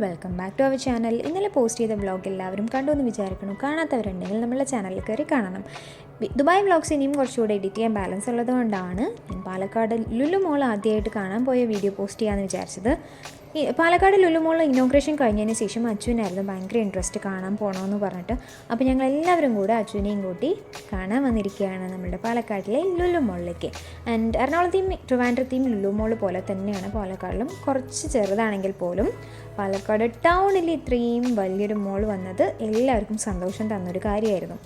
Welcome back to our channel. ഇന്നലെ post ചെയ്ത vlog എല്ലാവരും കണ്ടു എന്ന് വിചാരിക്കണം. കാണാത്തവരുണ്ടെങ്കിൽ നമ്മളുടെ ചാനലിൽ കയറി കാണണം. ദുബായ് വ്ളോഗ്സ് ഇനിയും കുറച്ചുകൂടെ എഡിറ്റ് ചെയ്യാൻ ബാലൻസ് ഉള്ളതുകൊണ്ടാണ് ഞാൻ പാലക്കാട് ലുലു മോൾ ആദ്യമായിട്ട് കാണാൻ പോയ വീഡിയോ പോസ്റ്റ് ചെയ്യാമെന്ന് വിചാരിച്ചത്. പാലക്കാട് ലുലു മോൾ ഇനോഗ്രേഷൻ കഴിഞ്ഞതിന് ശേഷം അച്ചുവിനായിരുന്നു ഭയങ്കര ഇൻട്രസ്റ്റ് കാണാൻ പോകണമെന്ന് പറഞ്ഞിട്ട്. അപ്പോൾ ഞങ്ങൾ എല്ലാവരും കൂടെ അച്ചുവിനെയും കൂട്ടി കാണാൻ വന്നിരിക്കുകയാണ് നമ്മുടെ പാലക്കാട്ടിലെ ലുലു മോളിലേക്ക്. ആൻഡ് എറണാകുളത്തെയും ട്രിവാൻഡ്രത്തെയും ലുലു മോൾ പോലെ തന്നെയാണ് പാലക്കാടിലും. കുറച്ച് ചെറുതാണെങ്കിൽ പോലും പാലക്കാട് ടൗണിൽ ഇത്രയും വലിയൊരു മോൾ വന്നത് എല്ലാവർക്കും സന്തോഷം തന്നൊരു കാര്യമായിരുന്നു.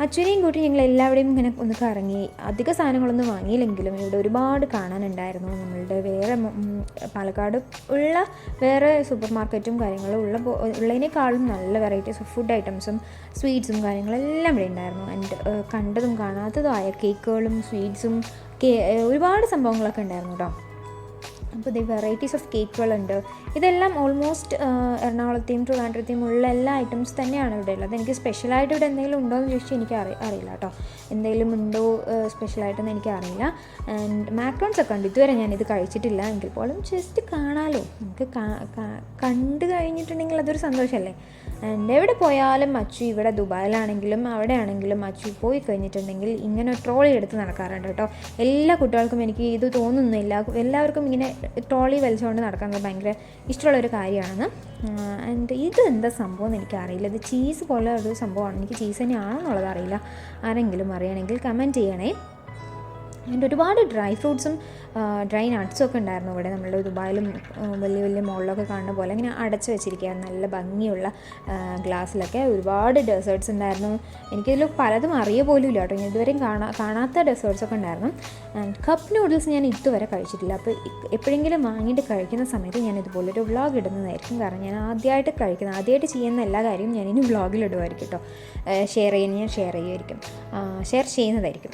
അച്ഛനെയും കൂട്ടി ഞങ്ങൾ എല്ലാവരുടെയും ഇങ്ങനെ ഒന്ന് കറങ്ങി. അധിക സാധനങ്ങളൊന്നും വാങ്ങിയില്ലെങ്കിലും ഇവിടെ ഒരുപാട് കാണാനുണ്ടായിരുന്നു. നമ്മളുടെ വേറെ പാലക്കാട് ഉള്ള വേറെ സൂപ്പർ മാർക്കറ്റും കാര്യങ്ങളും ഉള്ളതിനേക്കാളും നല്ല വെറൈറ്റീസ് ഓഫ് ഫുഡ് ഐറ്റംസും സ്വീറ്റ്സും കാര്യങ്ങളെല്ലാം ഇവിടെ ഉണ്ടായിരുന്നു. ആൻഡ് കണ്ടതും കാണാത്തതുമായ കേക്കുകളും സ്വീറ്റ്സും ഒരുപാട് സംഭവങ്ങളൊക്കെ ഉണ്ടായിരുന്നു കേട്ടോ. അപ്പോൾ ഇത് വെറൈറ്റീസ് ഓഫ് കേക്കുകളുണ്ട്. ഇതെല്ലാം ഓൾമോസ്റ്റ് എറണാകുളത്തെയും ട്രിവാൻഡ്രത്തെയും ഉള്ള എല്ലാ ഐറ്റംസ് തന്നെയാണ് ഇവിടെ ഉള്ളത്. എനിക്ക് സ്പെഷ്യലായിട്ട് ഇവിടെ എന്തെങ്കിലും ഉണ്ടോ എന്ന് ചോദിച്ചാൽ എനിക്ക് അറിയില്ല കേട്ടോ. എന്തെങ്കിലും ഉണ്ടോ സ്പെഷ്യലായിട്ടൊന്നും എനിക്കറിയില്ല. ആൻഡ് മാക്രോൺസ് ഒക്കെ ഉണ്ട്. ഇതുവരെ ഞാനിത് കഴിച്ചിട്ടില്ല. എങ്കിൽ പോലും ജസ്റ്റ് കാണാമല്ലോ. നമുക്ക് കണ്ടു കഴിഞ്ഞിട്ടുണ്ടെങ്കിൽ അതൊരു സന്തോഷമല്ലേ. ആൻഡ് എവിടെ പോയാലും അച്ചു, ഇവിടെ ദുബായിലാണെങ്കിലും അവിടെ ആണെങ്കിലും അച്ചു പോയി കഴിഞ്ഞിട്ടുണ്ടെങ്കിൽ ഇങ്ങനെ ട്രോളി എടുത്ത് നടക്കാറുണ്ട് കേട്ടോ. എല്ലാ കുട്ടികൾക്കും എനിക്ക് ഇത് തോന്നുന്നില്ല, എല്ലാവർക്കും ഇങ്ങനെ ട്രോളി വലിച്ചുകൊണ്ട് നടക്കുന്നത് ഭയങ്കര ഇഷ്ടമുള്ളൊരു കാര്യമാണെന്ന്. ആൻഡ് ഇത് എന്താ സംഭവം എന്ന് എനിക്കറിയില്ല. ഇത് ചീസ് പോലെ ഒരു സംഭവമാണ്. എനിക്ക് ചീസ് തന്നെയാണെന്നുള്ളത് അറിയില്ല. ആരെങ്കിലും അറിയണമെങ്കിൽ കമൻറ്റ് ചെയ്യണേ. ആൻഡ് ഒരുപാട് ഡ്രൈ ഫ്രൂട്ട്സും ഡ്രൈ നട്ട്സും ഒക്കെ ഉണ്ടായിരുന്നു ഇവിടെ. നമ്മൾ ദുബായിലും വലിയ വലിയ മോളിലൊക്കെ കാണുന്ന പോലെ ഇങ്ങനെ അടച്ചു വെച്ചിരിക്കുകയാണ് നല്ല ഭംഗിയുള്ള ഗ്ലാസ്സിലൊക്കെ. ഒരുപാട് ഡെസേർട്ട്സ് ഉണ്ടായിരുന്നു. എനിക്കിതിൽ പലതും അറിയ പോലും ഇല്ല കേട്ടോ. ഞാൻ ഇതുവരെയും കാണാത്ത ഡെസേർട്ട്സൊക്കെ ഉണ്ടായിരുന്നു. ആൻഡ് കപ്പ് നൂഡിൽസ് ഞാൻ ഇതുവരെ കഴിച്ചിട്ടില്ല. അപ്പോൾ എപ്പോഴെങ്കിലും വാങ്ങിയിട്ട് കഴിക്കുന്ന സമയത്ത് ഞാൻ ഇതുപോലൊരു വ്ളോഗ് ഇടുന്നതായിരിക്കും. കാരണം ഞാൻ ആദ്യമായിട്ട് ചെയ്യുന്ന എല്ലാ കാര്യവും ഞാൻ ഇനി വ്ളോഗിലിടുമായിരിക്കും കേട്ടോ. ഷെയർ ചെയ്യുമായിരിക്കും. ഷെയർ ചെയ്യുന്നതായിരിക്കും.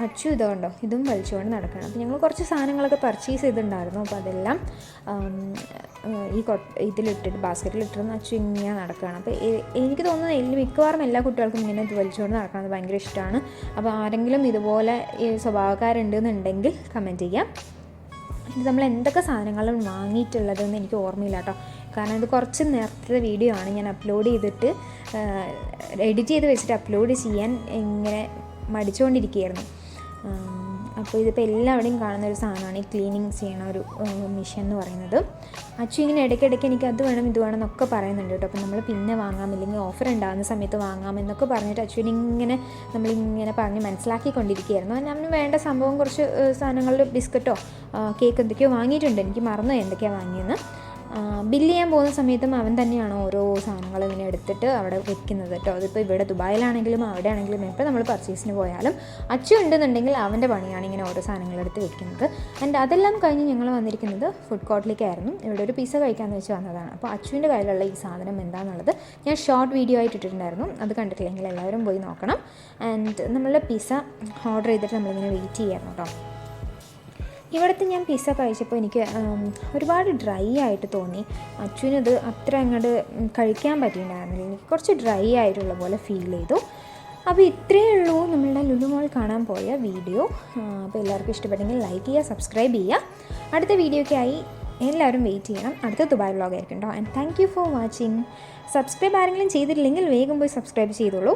അച്ചു ഇതുകൊണ്ടോ ഇതും വലിച്ചുകൊണ്ട് നടക്കണം. അപ്പോൾ ഞങ്ങൾ കുറച്ച് സാധനങ്ങളൊക്കെ പർച്ചേസ് ചെയ്തിട്ടുണ്ടായിരുന്നു. അപ്പോൾ അതെല്ലാം ഇതിലിട്ടിട്ട് ബാസ്ക്കറ്റിലിട്ടിരുന്ന് അച്ചു ഇങ്ങനെ നടക്കുകയാണ്. അപ്പോൾ എനിക്ക് തോന്നുന്നത് മിക്കവാറും എല്ലാ കുട്ടികൾക്കും ഇങ്ങനെ ഇത് വലിച്ചുകൊണ്ട് നടക്കുന്നത് ഭയങ്കര ഇഷ്ടമാണ്. അപ്പോൾ ആരെങ്കിലും ഇതുപോലെ സ്വഭാവക്കാരുണ്ടെന്നുണ്ടെങ്കിൽ കമൻറ്റ് ചെയ്യാം. ഇത് നമ്മൾ എന്തൊക്കെ സാധനങ്ങളും വാങ്ങിയിട്ടുള്ളതെന്ന് എനിക്ക് ഓർമ്മയില്ല കേട്ടോ. കാരണം ഇത് കുറച്ച് നേരത്തെ വീഡിയോ ആണ്. ഞാൻ അപ്ലോഡ് ചെയ്തിട്ട് എഡിറ്റ് ചെയ്ത് വെച്ചിട്ട് അപ്ലോഡ് ചെയ്യാൻ ഇങ്ങനെ മടിച്ചുകൊണ്ടിരിക്കുകയായിരുന്നു. അപ്പോൾ ഇതിപ്പോൾ എല്ലാവിടെയും കാണുന്ന ഒരു സാധനമാണ് ഈ ക്ലീനിങ് ചെയ്യണ ഒരു മിഷൻ എന്ന് പറയുന്നത്. അച്ചു ഇങ്ങനെ ഇടയ്ക്കിടയ്ക്ക് എനിക്ക് അത് വേണം ഇത് വേണം എന്നൊക്കെ പറയുന്നുണ്ട് കേട്ടോ. അപ്പോൾ നമ്മൾ പിന്നെ വാങ്ങാം, ഇല്ലെങ്കിൽ ഓഫർ ഉണ്ടാകുന്ന സമയത്ത് വാങ്ങാം എന്നൊക്കെ പറഞ്ഞിട്ട് അച്ചുവിന് നമ്മളിങ്ങനെ പറഞ്ഞ് മനസ്സിലാക്കിക്കൊണ്ടിരിക്കുകയായിരുന്നു. അവന് വേണ്ട സംഭവം കുറച്ച് സാധനങ്ങൾ ബിസ്ക്കറ്റോ കേക്ക് എന്തൊക്കെയോ വാങ്ങിയിട്ടുണ്ട്. എനിക്ക് മറന്നു എന്തൊക്കെയാണ് വാങ്ങിയെന്ന്. ബില്ല് ചെയ്യാൻ പോകുന്ന സമയത്തും അവൻ തന്നെയാണ് ഓരോ സാധനങ്ങൾ ഇങ്ങനെ എടുത്തിട്ട് അവിടെ വെക്കുന്നത് കേട്ടോ. അതിപ്പോൾ ഇവിടെ ദുബായിലാണെങ്കിലും അവിടെ ആണെങ്കിലും എപ്പോൾ നമ്മൾ പർച്ചേസിന് പോയാലും അച്ചു ഉണ്ടെന്നുണ്ടെങ്കിൽ അവൻ്റെ പണിയാണ് ഇങ്ങനെ ഓരോ സാധനങ്ങളെടുത്ത് വെക്കുന്നത്. ആൻഡ് അതെല്ലാം കഴിഞ്ഞ് ഞങ്ങൾ വന്നിരിക്കുന്നത് ഫുഡ് കോർട്ടിലേക്കായിരുന്നു. ഇവിടെ ഒരു പിസ്സ കഴിക്കാമെന്ന് വെച്ച് വന്നതാണ്. അപ്പോൾ അച്ചുവിൻ്റെ കയ്യിലുള്ള ഈ സാധനം എന്താണെന്നുള്ളത് ഞാൻ ഷോർട്ട് വീഡിയോ ആയിട്ട് ഇട്ടിട്ടുണ്ടായിരുന്നു. അത് കണ്ടിട്ടില്ലെങ്കിൽ എല്ലാവരും പോയി നോക്കണം. ആൻഡ് നമ്മളുടെ പിസ്സ ഓർഡർ ചെയ്തിട്ട് നമ്മളിങ്ങനെ വെയിറ്റ് ചെയ്യായിരുന്നു കേട്ടോ. ഇവിടുത്തെ ഞാൻ പിസ്സ കഴിച്ചപ്പോൾ എനിക്ക് ഒരുപാട് ഡ്രൈ ആയിട്ട് തോന്നി. അച്ഛനത് അത്ര അങ്ങോട്ട് കഴിക്കാൻ പറ്റിയിട്ടുണ്ടായിരുന്നില്ല. എനിക്ക് കുറച്ച് ഡ്രൈ ആയിട്ടുള്ള പോലെ ഫീൽ ചെയ്തു. അപ്പോൾ ഇത്രയേ ഉള്ളൂ നമ്മളുടെ ലുലു മോൾ കാണാൻ പോയ വീഡിയോ. അപ്പോൾ എല്ലാവർക്കും ഇഷ്ടപ്പെട്ടെങ്കിൽ ലൈക്ക് ചെയ്യുക, സബ്സ്ക്രൈബ് ചെയ്യുക. അടുത്ത വീഡിയോയ്ക്കായി എല്ലാവരും വെയിറ്റ് ചെയ്യണം. അടുത്ത ദുബായ് വ്ളോഗ് ആയിരിക്കും കേട്ടോ. And thank you for watching. Subscribe ആരെങ്കിലും ചെയ്തിട്ടില്ലെങ്കിൽ വേഗം പോയി സബ്സ്ക്രൈബ് ചെയ്തോളൂ.